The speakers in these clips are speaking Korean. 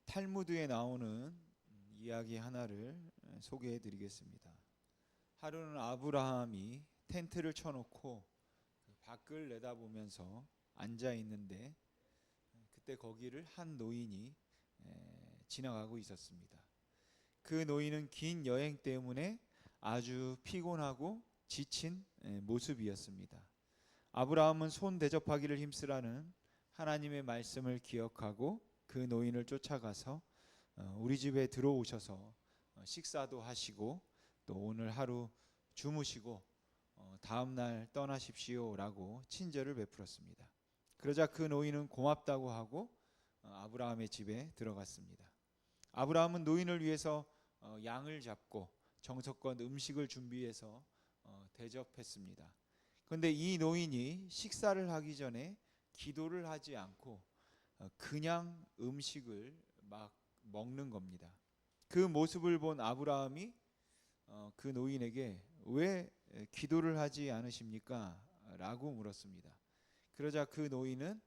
탈무드에 나오는 이야기 하나를 소개해 드리겠습니다. 하루는 아브라함이 텐트를 쳐놓고 밖을 내다보면서 앉아 있는데 그때 거기를 한 노인이 지나가고 있었습니다. 그 노인은 긴 여행 때문에 아주 피곤하고 지친 모습이었습니다. 아브라함은 손 대접하기를 힘쓰라는 하나님의 말씀을 기억하고 그 노인을 쫓아가서 우리 집에 들어오셔서 식사도 하시고 또 오늘 하루 주무시고 다음 날 떠나십시오 라고 친절을 베풀었습니다. 그러자 그 노인은 고맙다고 하고 아브라함의 집에 들어갔습니다. 아브라함은 노인을 위해서 양을 잡고 정성껏 음식을 준비해서 대접했습니다. 그런데 이 노인이 식사를 하기 전에 기도를 하지 않고 그냥 음식을 막 먹는 겁니다. 그 모습을 본 아브라함이 그 노인에게 왜 기도를 하지 않으십니까? 라고 물었습니다. 그러자 그 노인은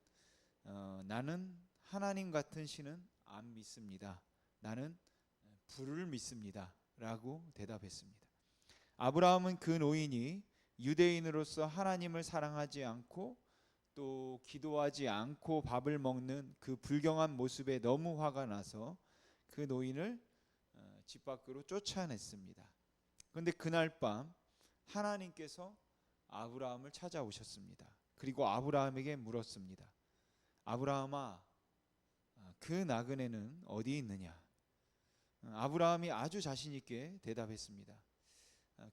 나는 하나님 같은 신은 안 믿습니다. 나는 불을 믿습니다. 라고 대답했습니다. 아브라함은 그 노인이 유대인으로서 하나님을 사랑하지 않고 또 기도하지 않고 밥을 먹는 그 불경한 모습에 너무 화가 나서 그 노인을 집 밖으로 쫓아냈습니다. 그런데 그날 밤 하나님께서 아브라함을 찾아오셨습니다. 그리고 아브라함에게 물었습니다. 아브라함아, 그 나그네는 어디 있느냐? 아브라함이 아주 자신 있게 대답했습니다.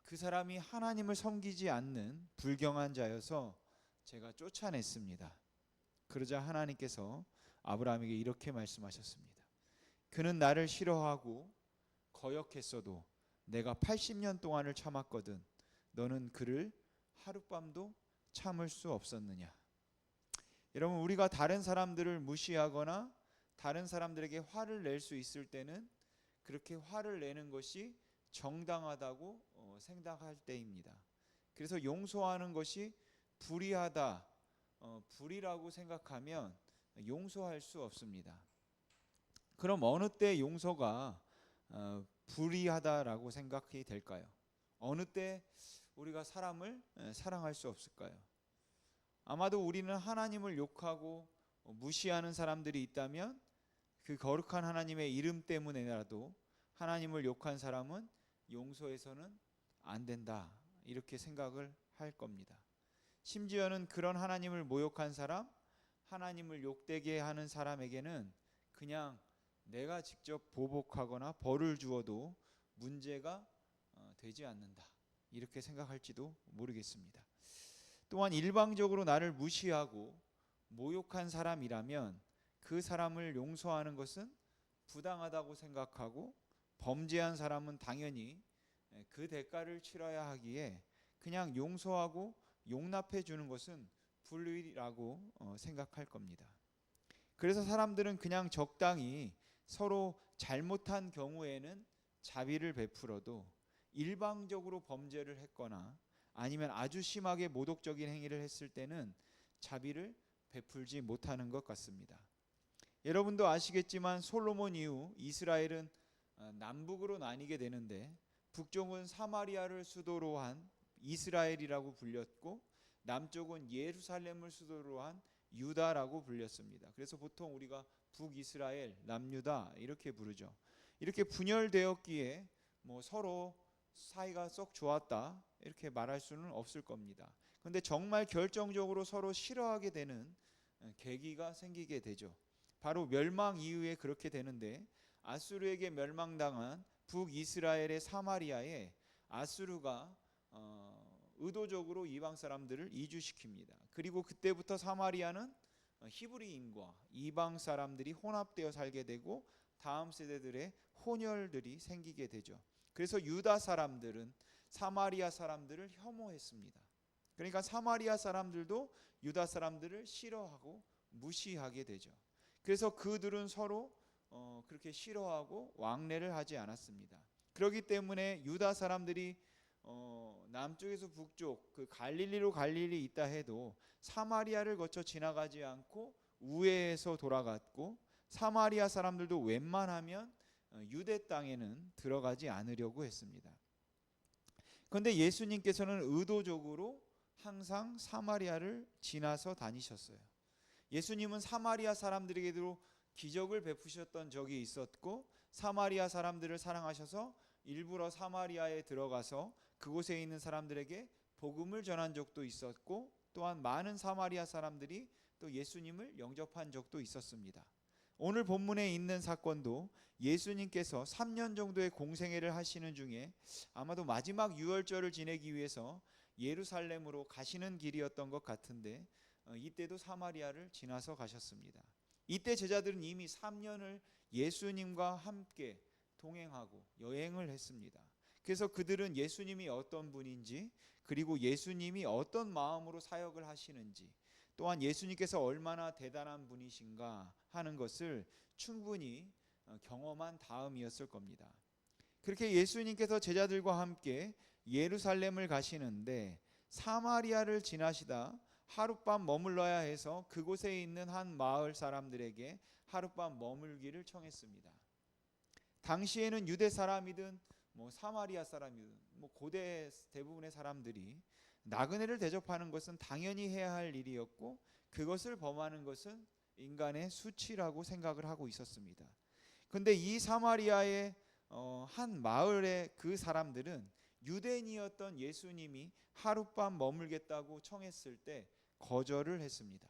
그 사람이 하나님을 섬기지 않는 불경한 자여서 제가 쫓아냈습니다. 그러자 하나님께서 아브라함에게 이렇게 말씀하셨습니다. 그는 나를 싫어하고 거역했어도 내가 80년 동안을 참았거든. 너는 그를 하룻밤도 참을 수 없었느냐? 여러분, 우리가 다른 사람들을 무시하거나 다른 사람들에게 화를 낼 수 있을 때는 그렇게 화를 내는 것이 정당하다고 생각할 때입니다. 그래서 용서하는 것이 불의하다, 불의라고 생각하면 용서할 수 없습니다. 그럼 어느 때 용서가 불의하다라고 생각이 될까요? 어느 때 우리가 사람을 사랑할 수 없을까요? 아마도 우리는 하나님을 욕하고 무시하는 사람들이 있다면 그 거룩한 하나님의 이름 때문에라도 하나님을 욕한 사람은 용서해서는 안 된다, 이렇게 생각을 할 겁니다. 심지어는 그런 하나님을 모욕한 사람, 하나님을 욕되게 하는 사람에게는 그냥 내가 직접 보복하거나 벌을 주어도 문제가 되지 않는다, 이렇게 생각할지도 모르겠습니다. 또한 일방적으로 나를 무시하고 모욕한 사람이라면 그 사람을 용서하는 것은 부당하다고 생각하고 범죄한 사람은 당연히 그 대가를 치러야 하기에 그냥 용서하고 용납해 주는 것은 불의라고 생각할 겁니다. 그래서 사람들은 그냥 적당히 서로 잘못한 경우에는 자비를 베풀어도 일방적으로 범죄를 했거나 아니면 아주 심하게 모독적인 행위를 했을 때는 자비를 베풀지 못하는 것 같습니다. 여러분도 아시겠지만 솔로몬 이후 이스라엘은 남북으로 나뉘게 되는데 북쪽은 사마리아를 수도로 한 이스라엘이라고 불렸고 남쪽은 예루살렘을 수도로 한 유다라고 불렸습니다. 그래서 보통 우리가 북이스라엘, 남유다 이렇게 부르죠. 이렇게 분열되었기에 서로 사이가 썩 좋았다 이렇게 말할 수는 없을 겁니다. 그런데 정말 결정적으로 서로 싫어하게 되는 계기가 생기게 되죠. 바로 멸망 이후에 그렇게 되는데 아수르에게 멸망당한 북이스라엘의 사마리아에 아수르가 의도적으로 이방 사람들을 이주시킵니다. 그리고 그때부터 사마리아는 히브리인과 이방 사람들이 혼합되어 살게 되고 다음 세대들의 혼혈들이 생기게 되죠. 그래서 유다 사람들은 사마리아 사람들을 혐오했습니다. 그러니까 사마리아 사람들도 유다 사람들을 싫어하고 무시하게 되죠. 그래서 그들은 서로 그렇게 싫어하고 왕래를 하지 않았습니다. 그렇기 때문에 유다 사람들이 남쪽에서 북쪽 그 갈릴리로 갈 일이 있다 해도 사마리아를 거쳐 지나가지 않고 우회해서 돌아갔고 사마리아 사람들도 웬만하면 유대 땅에는 들어가지 않으려고 했습니다. 그런데 예수님께서는 의도적으로 항상 사마리아를 지나서 다니셨어요. 예수님은 사마리아 사람들에게도 기적을 베푸셨던 적이 있었고, 사마리아 사람들을 사랑하셔서 일부러 사마리아에 들어가서 그곳에 있는 사람들에게 복음을 전한 적도 있었고, 또한 많은 사마리아 사람들이 또 예수님을 영접한 적도 있었습니다. 오늘 본문에 있는 사건도 예수님께서 3년 정도의 공생애를 하시는 중에 아마도 마지막 유월절을 지내기 위해서 예루살렘으로 가시는 길이었던 것 같은데, 이때도 사마리아를 지나서 가셨습니다. 이때 제자들은 이미 3년을 예수님과 함께 동행하고 여행을 했습니다. 그래서 그들은 예수님이 어떤 분인지, 그리고 예수님이 어떤 마음으로 사역을 하시는지, 또한 예수님께서 얼마나 대단한 분이신가 하는 것을 충분히 경험한 다음이었을 겁니다. 그렇게 예수님께서 제자들과 함께 예루살렘을 가시는데, 사마리아를 지나시다 하룻밤 머물러야 해서 그곳에 있는 한 마을 사람들에게 하룻밤 머물기를 청했습니다. 당시에는 유대 사람이든 사마리아 사람이든 고대 대부분의 사람들이 나그네를 대접하는 것은 당연히 해야 할 일이었고, 그것을 범하는 것은 인간의 수치라고 생각을 하고 있었습니다. 그런데 이 사마리아의 한 마을의 그 사람들은 유대인이었던 예수님이 하룻밤 머물겠다고 청했을 때 거절을 했습니다.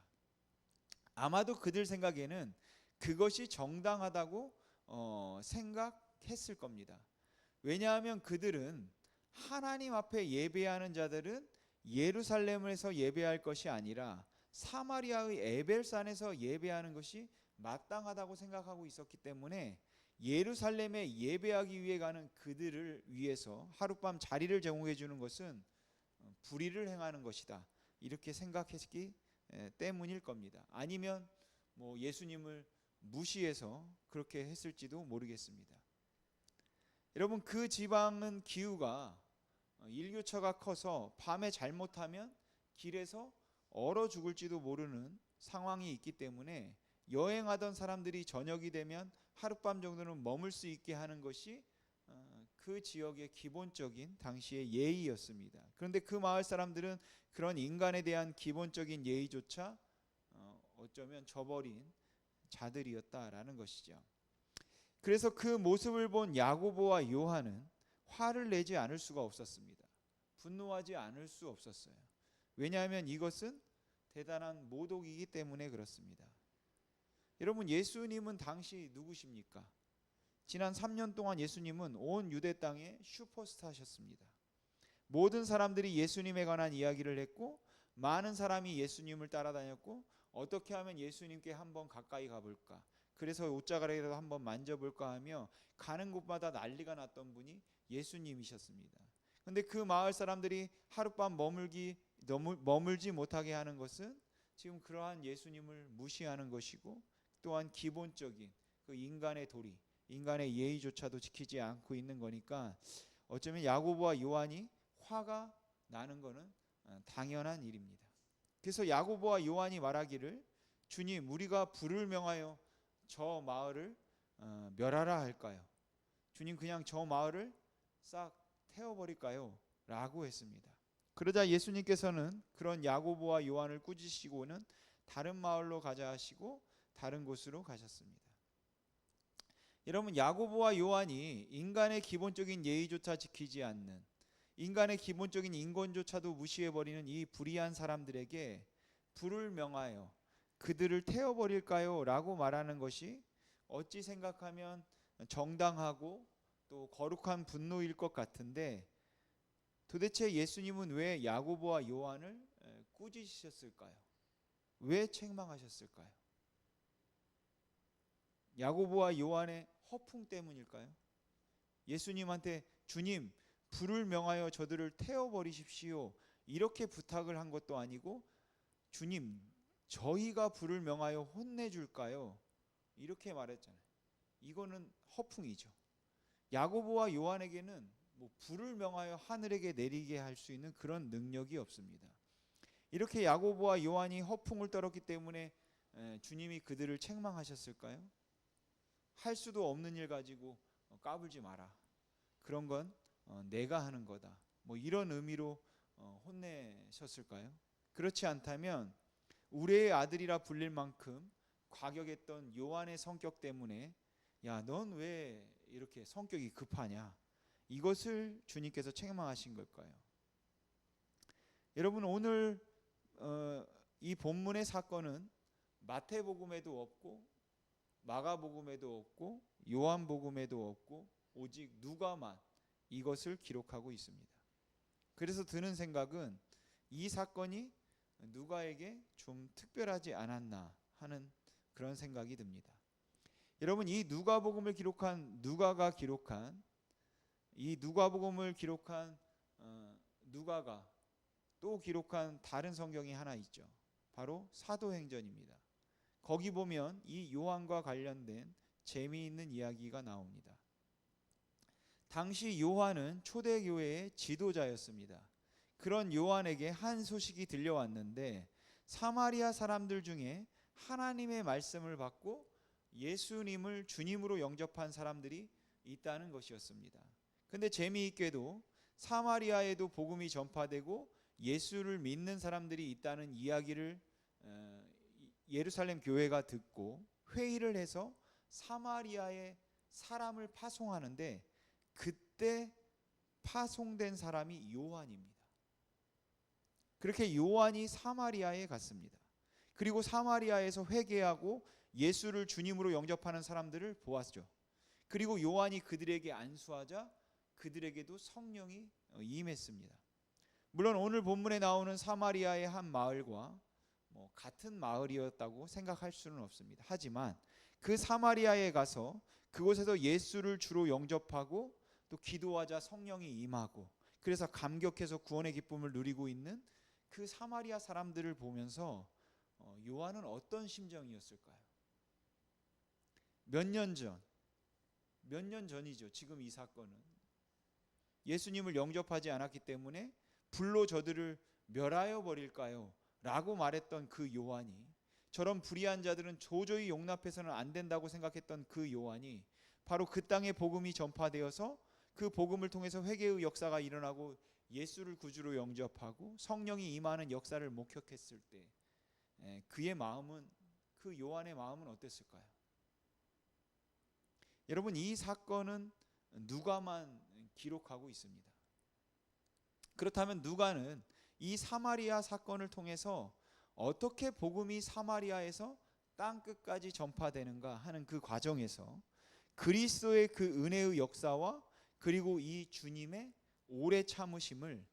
아마도 그들 생각에는 그것이 정당하다고 생각했을 겁니다. 왜냐하면 그들은 하나님 앞에 예배하는 자들은 예루살렘에서 예배할 것이 아니라 사마리아의 에벨산에서 예배하는 것이 마땅하다고 생각하고 있었기 때문에, 예루살렘에 예배하기 위해 가는 그들을 위해서 하룻밤 자리를 제공해 주는 것은 불의를 행하는 것이다, 이렇게 생각했기 때문일 겁니다. 아니면 예수님을 무시해서 그렇게 했을지도 모르겠습니다. 여러분, 그 지방은 기후가 일교차가 커서 밤에 잘못하면 길에서 얼어 죽을지도 모르는 상황이 있기 때문에, 여행하던 사람들이 저녁이 되면 하룻밤 정도는 머물 수 있게 하는 것이 그 지역의 기본적인 당시의 예의였습니다. 그런데 그 마을 사람들은 그런 인간에 대한 기본적인 예의조차 어쩌면 저버린 자들이었다라는 것이죠. 그래서 그 모습을 본 야고보와 요한은 화를 내지 않을 수가 없었습니다. 분노하지 않을 수 없었어요. 왜냐하면 이것은 대단한 모독이기 때문에 그렇습니다. 여러분, 예수님은 당시 누구십니까? 지난 3년 동안 예수님은 온 유대 땅의 슈퍼스타셨습니다. 모든 사람들이 예수님에 관한 이야기를 했고, 많은 사람이 예수님을 따라다녔고, 어떻게 하면 예수님께 한번 가까이 가볼까, 그래서 옷자가락이라도 한번 만져볼까 하며 가는 곳마다 난리가 났던 분이 예수님이셨습니다. 그런데 그 마을 사람들이 하룻밤 머물지 못하게 하는 것은 지금 그러한 예수님을 무시하는 것이고, 또한 기본적인 그 인간의 도리, 인간의 예의조차도 지키지 않고 있는 거니까, 어쩌면 야고보와 요한이 화가 나는 것은 당연한 일입니다. 그래서 야고보와 요한이 말하기를, 주님, 우리가 불을 명하여 저 마을을 멸하라 할까요? 주님, 그냥 저 마을을 싹 태워버릴까요? 라고 했습니다. 그러자 예수님께서는 그런 야고보와 요한을 꾸짖으시고는 다른 마을로 가자 하시고 다른 곳으로 가셨습니다. 여러분, 야고보와 요한이 인간의 기본적인 예의조차 지키지 않는, 인간의 기본적인 인권조차도 무시해버리는 이 불의한 사람들에게 불을 명하여 그들을 태워버릴까요? 라고 말하는 것이 어찌 생각하면 정당하고 또 거룩한 분노일 것 같은데, 도대체 예수님은 왜 야고보와 요한을 꾸짖으셨을까요? 왜 책망하셨을까요? 야고보와 요한의 허풍 때문일까요? 예수님한테 주님, 불을 명하여 저들을 태워버리십시오, 이렇게 부탁을 한 것도 아니고, 주님, 저희가 불을 명하여 혼내줄까요? 이렇게 말했잖아요. 이거는 허풍이죠. 야고보와 요한에게는 불을 명하여 하늘에게 내리게 할 수 있는 그런 능력이 없습니다. 이렇게 야고보와 요한이 허풍을 떨었기 때문에 주님이 그들을 책망하셨을까요? 할 수도 없는 일 가지고 까불지 마라. 그런 건 내가 하는 거다. 뭐 이런 의미로 혼내셨을까요? 그렇지 않다면 우리의 아들이라 불릴 만큼 과격했던 요한의 성격 때문에 야, 넌 왜 이렇게 성격이 급하냐? 이것을 주님께서 책망하신 걸까요? 여러분, 오늘 이 본문의 사건은 마태복음에도 없고 마가복음에도 없고 요한복음에도 없고 오직 누가만 이것을 기록하고 있습니다. 그래서 드는 생각은 이 사건이 누가에게 좀 특별하지 않았나 하는 그런 생각이 듭니다. 여러분, 이 누가복음을 기록한 누가가 기록한 이 누가복음을 기록한 누가가 또 기록한 다른 성경이 하나 있죠. 바로 사도행전입니다. 거기 보면 이 요한과 관련된 재미있는 이야기가 나옵니다. 당시 요한은 초대교회의 지도자였습니다. 그런 요한에게 한 소식이 들려왔는데 사마리아 사람들 중에 하나님의 말씀을 받고 예수님을 주님으로 영접한 사람들이 있다는 것이었습니다. 근데 재미있게도 사마리아에도 복음이 전파되고 예수를 믿는 사람들이 있다는 이야기를 예루살렘 교회가 듣고 회의를 해서 사마리아에 사람을 파송하는데 그때 파송된 사람이 요한입니다. 그렇게 요한이 사마리아에 갔습니다. 그리고 사마리아에서 회개하고 예수를 주님으로 영접하는 사람들을 보았죠. 그리고 요한이 그들에게 안수하자 그들에게도 성령이 임했습니다. 물론 오늘 본문에 나오는 사마리아의 한 마을과 같은 마을이었다고 생각할 수는 없습니다. 하지만 그 사마리아에 가서 그곳에서 예수를 주로 영접하고 또 기도하자 성령이 임하고 그래서 감격해서 구원의 기쁨을 누리고 있는 그 사마리아 사람들을 보면서 요한은 어떤 심정이었을까요? 몇 년 전이죠. 지금 이 사건은 예수님을 영접하지 않았기 때문에 불로 저들을 멸하여 버릴까요? 라고 말했던 그 요한이, 저런 불의한 자들은 도저히 용납해서는 안 된다고 생각했던 그 요한이 바로 그 땅에 복음이 전파되어서 그 복음을 통해서 회개의 역사가 일어나고 예수를 구주로 영접하고 성령이 임하는 역사를 목격했을 때 그의 마음은, 그 요한의 마음은 어땠을까요? 여러분, 이 사건은 누가만 기록하고 있습니다. 그렇다면 누가는 이 사마리아 사건을 통해서 어떻게 복음이 사마리아에서 땅 끝까지 전파되는가 하는 그 과정에서 그리스도의 그 은혜의 역사와 그리고 이 주님의 오래 참으심을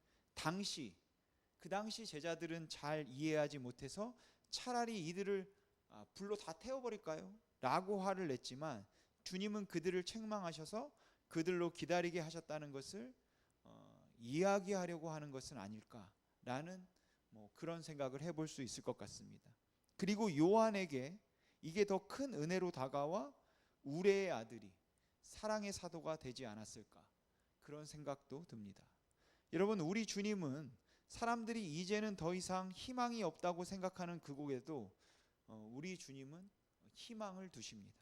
그 당시 제자들은 잘 이해하지 못해서 차라리 이들을 불로 다 태워버릴까요? 라고 화를 냈지만 주님은 그들을 책망하셔서 그들로 기다리게 하셨다는 것을 이야기하려고 하는 것은 아닐까라는 그런 생각을 해볼 수 있을 것 같습니다. 그리고 요한에게 이게 더 큰 은혜로 다가와 우레의 아들이 사랑의 사도가 되지 않았을까, 그런 생각도 듭니다. 여러분, 우리 주님은 사람들이 이제는 더 이상 희망이 없다고 생각하는 그곳에도 우리 주님은 희망을 두십니다.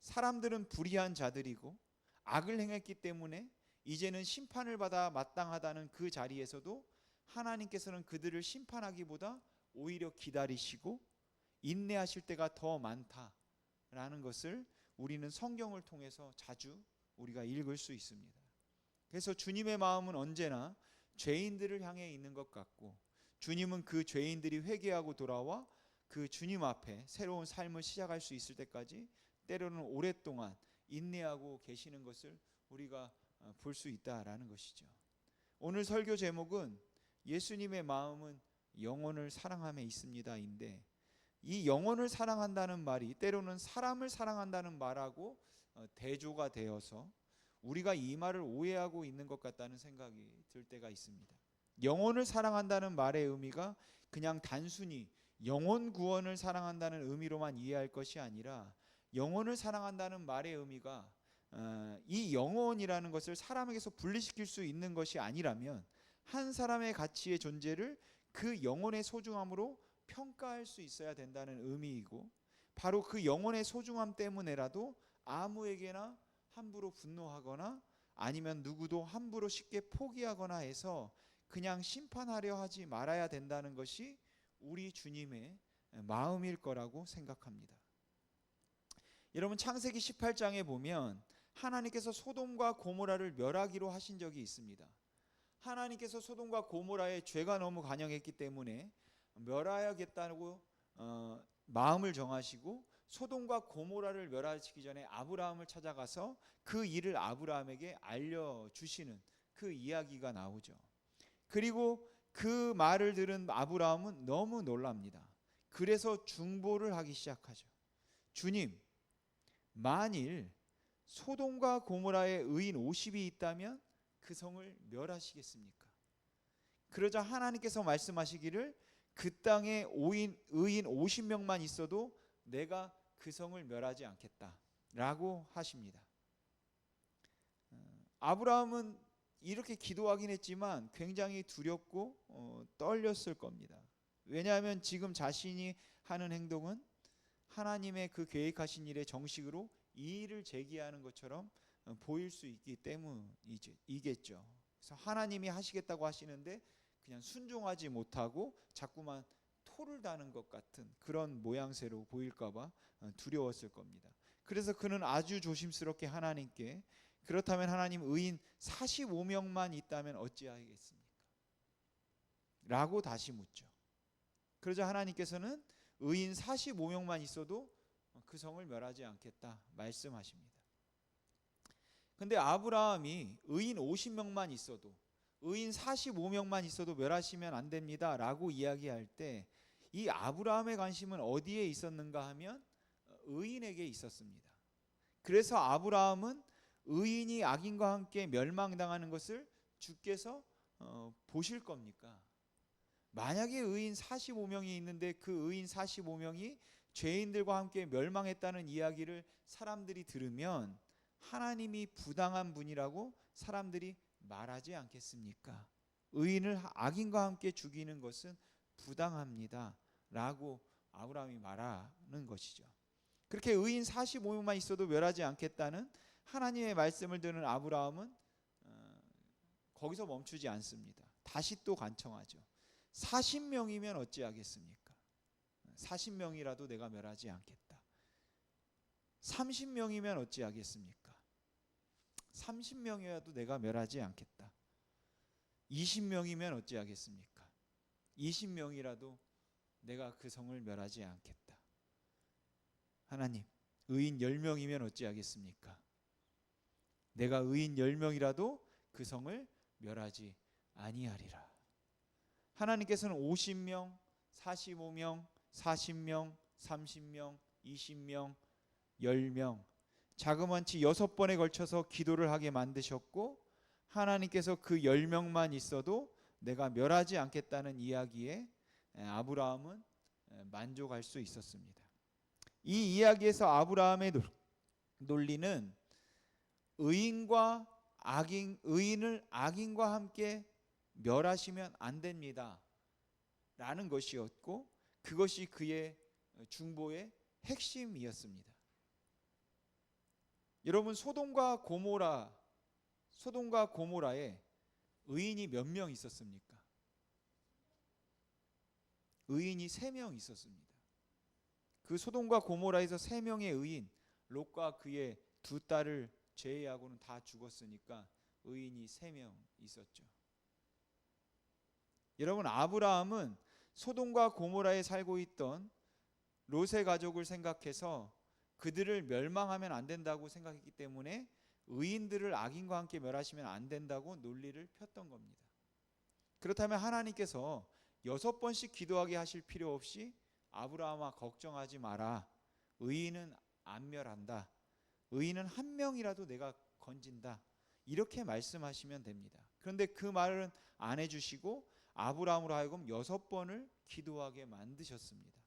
사람들은 불의한 자들이고 악을 행했기 때문에 이제는 심판을 받아 마땅하다는 그 자리에서도 하나님께서는 그들을 심판하기보다 오히려 기다리시고 인내하실 때가 더 많다라는 것을 우리는 성경을 통해서 자주 우리가 읽을 수 있습니다. 그래서 주님의 마음은 언제나 죄인들을 향해 있는 것 같고, 주님은 그 죄인들이 회개하고 돌아와 그 주님 앞에 새로운 삶을 시작할 수 있을 때까지 때로는 오랫동안 인내하고 계시는 것을 우리가 볼 수 있다라는 것이죠. 오늘 설교 제목은 예수님의 마음은 영혼을 사랑함에 있습니다인데, 이 영혼을 사랑한다는 말이 때로는 사람을 사랑한다는 말하고 대조가 되어서 우리가 이 말을 오해하고 있는 것 같다는 생각이 들 때가 있습니다. 영혼을 사랑한다는 말의 의미가 그냥 단순히 영혼 구원을 사랑한다는 의미로만 이해할 것이 아니라, 영혼을 사랑한다는 말의 의미가 이 영혼이라는 것을 사람에게서 분리시킬 수 있는 것이 아니라면 한 사람의 가치의 존재를 그 영혼의 소중함으로 평가할 수 있어야 된다는 의미이고, 바로 그 영혼의 소중함 때문에라도 아무에게나 함부로 분노하거나 아니면 누구도 함부로 쉽게 포기하거나 해서 그냥 심판하려 하지 말아야 된다는 것이 우리 주님의 마음일 거라고 생각합니다. 여러분, 창세기 18장에 보면 하나님께서 소돔과 고모라를 멸하기로 하신 적이 있습니다. 하나님께서 소돔과 고모라의 죄가 너무 간영했기 때문에 멸하야겠다고 마음을 정하시고 소돔과 고모라를 멸하시기 전에 아브라함을 찾아가서 그 일을 아브라함에게 알려주시는 그 이야기가 나오죠. 그리고 그 말을 들은 아브라함은 너무 놀랍니다. 그래서 중보를 하기 시작하죠. 주님, 만일 소돔과 고모라에 의인 50이 있다면 그 성을 멸하시겠습니까? 그러자 하나님께서 말씀하시기를 그 땅에 의인 50명만 있어도 내가 그 성을 멸하지 않겠다라고 하십니다. 아브라함은 이렇게 기도하긴 했지만 굉장히 두렵고 떨렸을 겁니다. 왜냐하면 지금 자신이 하는 행동은 하나님의 그 계획하신 일에 정식으로 이의를 제기하는 것처럼 보일 수 있기 때문이겠죠. 그래서 하나님이 하시겠다고 하시는데 그냥 순종하지 못하고 자꾸만 토를 다는 것 같은 그런 모양새로 보일까봐 두려웠을 겁니다. 그래서 그는 아주 조심스럽게 하나님께 그렇다면 하나님 의인 45명만 있다면 어찌하겠습니까? 라고 다시 묻죠. 그러자 하나님께서는 의인 45명만 있어도 그 성을 멸하지 않겠다 말씀하십니다. 근데 아브라함이 의인 50명만 있어도 의인 45명만 있어도 멸하시면 안 됩니다 라고 이야기할 때 이 아브라함의 관심은 어디에 있었는가 하면 의인에게 있었습니다. 그래서 아브라함은 의인이 악인과 함께 멸망당하는 것을 주께서 보실 겁니까? 만약에 의인 45명이 있는데 그 의인 45명이 죄인들과 함께 멸망했다는 이야기를 사람들이 들으면 하나님이 부당한 분이라고 사람들이 말하지 않겠습니까? 의인을 악인과 함께 죽이는 것은 부당합니다 라고 아브라함이 말하는 것이죠. 그렇게 의인 45명만 있어도 멸하지 않겠다는 하나님의 말씀을 듣는 아브라함은 거기서 멈추지 않습니다. 다시 또 간청하죠. 40명이면 어찌하겠습니까? 40명이라도 내가 멸하지 않겠다. 30명이면 어찌하겠습니까? 30명이라도 내가 멸하지 않겠다. 20명이면 어찌하겠습니까? 20명이라도 내가 그 성을 멸하지 않겠다. 하나님, 의인 10명이면 어찌하겠습니까? 내가 의인 10명이라도 그 성을 멸하지 아니하리라. 하나님께서는 50명, 45명, 40명, 30명, 20명, 10명 자그마치 6번에 걸쳐서 기도를 하게 만드셨고 하나님께서 그 10명만 있어도 내가 멸하지 않겠다는 이야기에 아브라함은 만족할 수 있었습니다. 이 이야기에서 아브라함의 논리는 의인을 악인과 함께 멸하시면 안 됩니다 라는 것이었고 그것이 그의 중보의 핵심이었습니다. 여러분, 소돔과 고모라에 의인이 몇 명 있었습니까? 의인이 3명 있었습니다. 그 소돔과 고모라에서 3명의 의인, 롯과 그의 2딸을 제외하고는 다 죽었으니까 의인이 3명 있었죠. 여러분, 아브라함은 소돔과 고모라에 살고 있던 롯의 가족을 생각해서 그들을 멸망하면 안 된다고 생각했기 때문에 의인들을 악인과 함께 멸하시면 안 된다고 논리를 폈던 겁니다. 그렇다면 하나님께서 6번씩 기도하게 하실 필요 없이 아브라함아 걱정하지 마라. 의인은 안 멸한다. 의인은 1명이라도 내가 건진다. 이렇게 말씀하시면 됩니다. 그런데 그 말은 안 해주시고 아브라함으로 하여금 6번을 기도하게 만드셨습니다.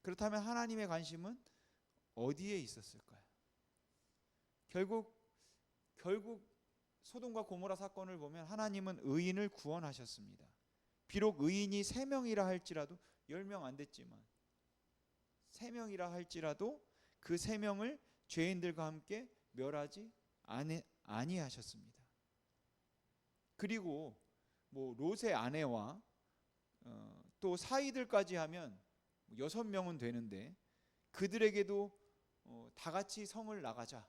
그렇다면 하나님의 관심은 어디에 있었을까요? 결국 소돔과 고모라 사건을 보면 하나님은 의인을 구원하셨습니다. 비록 의인이 3명이라 할지라도 10명 안 됐지만 세 명이라 할지라도 그 세 명을 죄인들과 함께 멸하지 아니하셨습니다. 그리고 뭐 롯의 아내와 또 사이들까지 하면 6명은 되는데 그들에게도 다 같이 성을 나가자,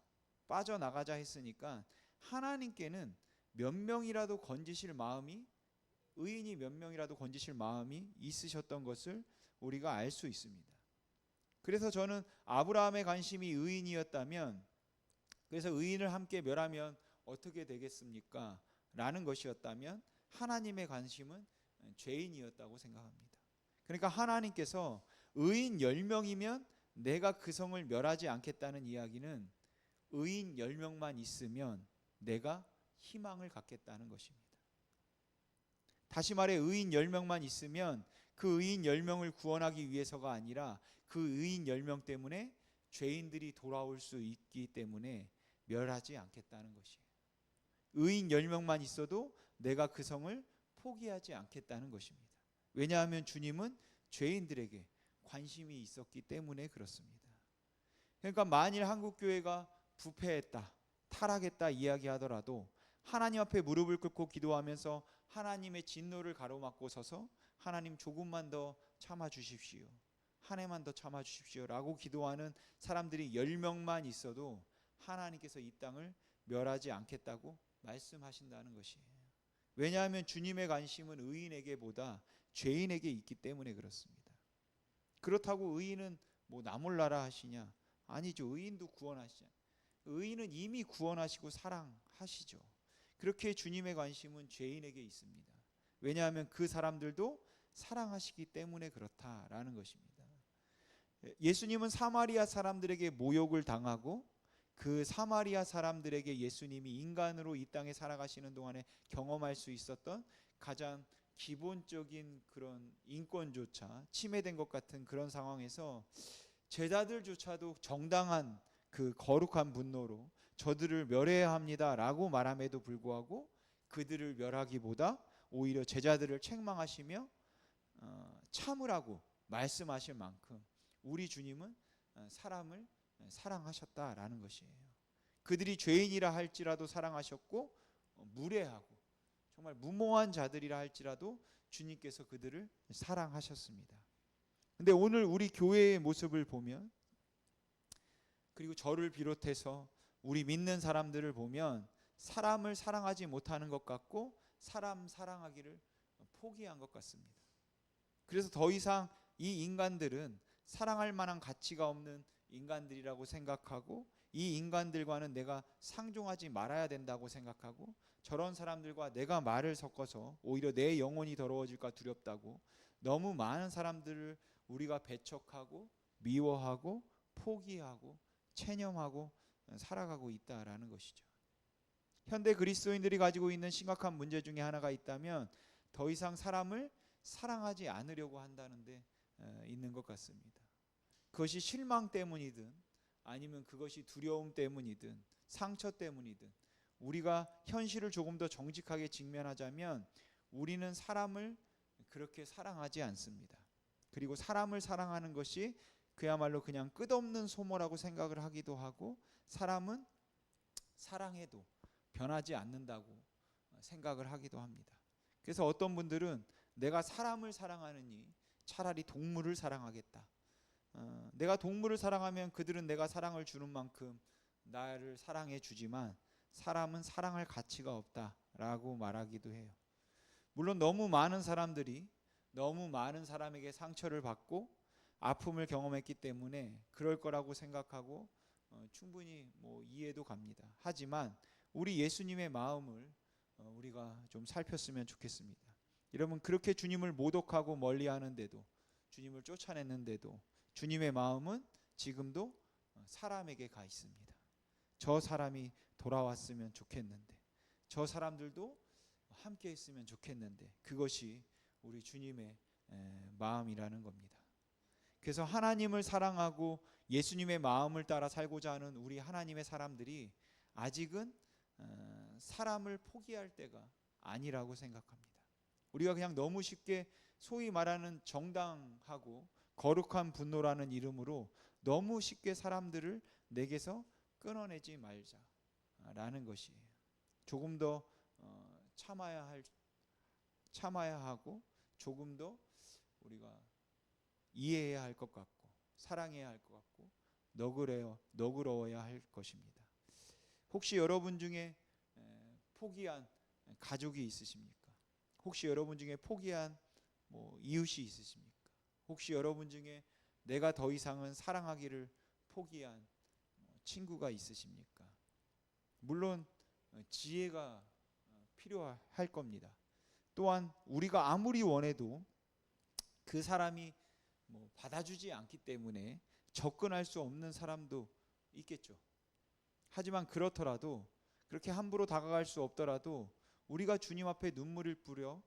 빠져나가자 했으니까 하나님께는 몇 명이라도 건지실 마음이, 의인이 몇 명이라도 건지실 마음이 있으셨던 것을 우리가 알 수 있습니다. 그래서 저는 아브라함의 관심이 의인이었다면, 그래서 의인을 함께 멸하면 어떻게 되겠습니까? 라는 것이었다면 하나님의 관심은 죄인이었다고 생각합니다. 그러니까 하나님께서 의인 10명이면 내가 그 성을 멸하지 않겠다는 이야기는 의인 10명만 있으면 내가 희망을 갖겠다는 것입니다. 다시 말해 의인 10명만 있으면 그 의인 10명을 구원하기 위해서가 아니라 그 의인 10명 때문에 죄인들이 돌아올 수 있기 때문에 멸하지 않겠다는 것이에요. 의인 10명만 있어도 내가 그 성을 포기하지 않겠다는 것입니다. 왜냐하면 주님은 죄인들에게 관심이 있었기 때문에 그렇습니다. 그러니까 만일 한국교회가 부패했다, 타락했다 이야기하더라도 하나님 앞에 무릎을 꿇고 기도하면서 하나님의 진노를 가로막고 서서 하나님 조금만 더 참아 주십시오, 한 해만 더 참아 주십시오 라고 기도하는 사람들이 10명만 있어도 하나님께서 이 땅을 멸하지 않겠다고 말씀하신다는 것이에요. 왜냐하면 주님의 관심은 의인에게보다 죄인에게 있기 때문에 그렇습니다. 그렇다고 의인은 뭐 나 몰라라 하시냐? 아니죠. 의인도 구원하시죠. 의인은 이미 구원하시고 사랑하시죠. 그렇게 주님의 관심은 죄인에게 있습니다. 왜냐하면 그 사람들도 사랑하시기 때문에 그렇다라는 것입니다. 예수님은 사마리아 사람들에게 모욕을 당하고 그 사마리아 사람들에게 예수님이 인간으로 이 땅에 살아가시는 동안에 경험할 수 있었던 가장 기본적인 그런 인권조차 침해된 것 같은 그런 상황에서 제자들조차도 정당한 그 거룩한 분노로 저들을 멸해야 합니다 라고 말함에도 불구하고 그들을 멸하기보다 오히려 제자들을 책망하시며 참으라고 말씀하실 만큼 우리 주님은 사람을 사랑하셨다라는 것이에요. 그들이 죄인이라 할지라도 사랑하셨고 무례하고 정말 무모한 자들이라 할지라도 주님께서 그들을 사랑하셨습니다. 근데 오늘 우리 교회의 모습을 보면, 그리고 저를 비롯해서 우리 믿는 사람들을 보면 사람을 사랑하지 못하는 것 같고 사람 사랑하기를 포기한 것 같습니다. 그래서 더 이상 이 인간들은 사랑할 만한 가치가 없는 인간들이라고 생각하고 이 인간들과는 내가 상종하지 말아야 된다고 생각하고 저런 사람들과 내가 말을 섞어서 오히려 내 영혼이 더러워질까 두렵다고 너무 많은 사람들을 우리가 배척하고 미워하고 포기하고 체념하고 살아가고 있다라는 것이죠. 현대 그리스도인들이 가지고 있는 심각한 문제 중에 하나가 있다면 더 이상 사람을 사랑하지 않으려고 한다는 데 있는 것 같습니다. 그것이 실망 때문이든 아니면 그것이 두려움 때문이든 상처 때문이든 우리가 현실을 조금 더 정직하게 직면하자면 우리는 사람을 그렇게 사랑하지 않습니다. 그리고 사람을 사랑하는 것이 그야말로 그냥 끝없는 소모라고 생각을 하기도 하고 사람은 사랑해도 변하지 않는다고 생각을 하기도 합니다. 그래서 어떤 분들은 내가 사람을 사랑하느니 차라리 동물을 사랑하겠다. 내가 동물을 사랑하면 그들은 내가 사랑을 주는 만큼 나를 사랑해 주지만 사람은 사랑할 가치가 없다라고 말하기도 해요. 물론 너무 많은 사람들이 너무 많은 사람에게 상처를 받고 아픔을 경험했기 때문에 그럴 거라고 생각하고 충분히 뭐 이해도 갑니다. 하지만 우리 예수님의 마음을 우리가 좀 살폈으면 좋겠습니다. 여러분, 그렇게 주님을 모독하고 멀리하는데도 주님을 쫓아냈는데도 주님의 마음은 지금도 사람에게 가 있습니다. 저 사람이 돌아왔으면 좋겠는데, 저 사람들도 함께 했으면 좋겠는데, 그것이 우리 주님의 마음이라는 겁니다. 그래서 하나님을 사랑하고 예수님의 마음을 따라 살고자 하는 우리 하나님의 사람들이 아직은 사람을 포기할 때가 아니라고 생각합니다. 우리가 그냥 너무 쉽게 소위 말하는 정당하고 거룩한 분노라는 이름으로 너무 쉽게 사람들을 내게서 끊어내지 말자라는 것이에요. 조금 더 참아야 하고 조금 더 우리가 이해해야 할 것 같고 사랑해야 할 것 같고 너그러워야 할 것입니다. 혹시 여러분 중에 포기한 가족이 있으십니까? 혹시 여러분 중에 포기한 이웃이 있으십니까? 혹시 여러분 중에 내가 더 이상은 사랑하기를 포기한 친구가 있으십니까? 물론 지혜가 필요할 겁니다. 또한 우리가 아무리 원해도 그 사람이 받아주지 않기 때문에 접근할 수 없는 사람도 있겠죠. 하지만 그렇더라도 그렇게 함부로 다가갈 수 없더라도 우리가 주님 앞에 눈물을 뿌려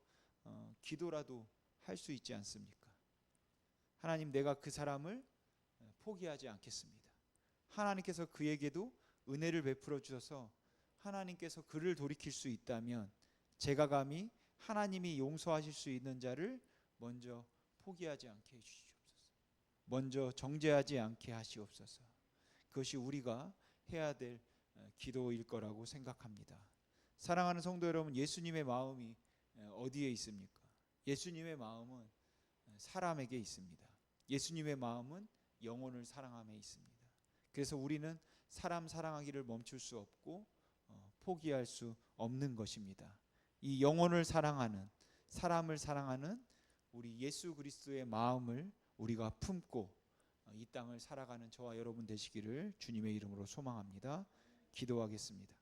기도라도 할 수 있지 않습니까? 하나님, 내가 그 사람을 포기하지 않겠습니다. 하나님께서 그에게도 은혜를 베풀어 주셔서 하나님께서 그를 돌이킬 수 있다면 제가 감히 하나님이 용서하실 수 있는 자를 먼저 포기하지 않게 해주시옵소서. 먼저 정죄하지 않게 하시옵소서. 그것이 우리가 해야 될 기도일 거라고 생각합니다. 사랑하는 성도 여러분, 예수님의 마음이 어디에 있습니까? 예수님의 마음은 사람에게 있습니다. 예수님의 마음은 영혼을 사랑함에 있습니다. 그래서 우리는 사람 사랑하기를 멈출 수 없고 포기할 수 없는 것입니다. 이 영혼을 사랑하는, 사람을 사랑하는 우리 예수 그리스도의 마음을 우리가 품고 이 땅을 살아가는 저와 여러분 되시기를 주님의 이름으로 소망합니다. 기도하겠습니다.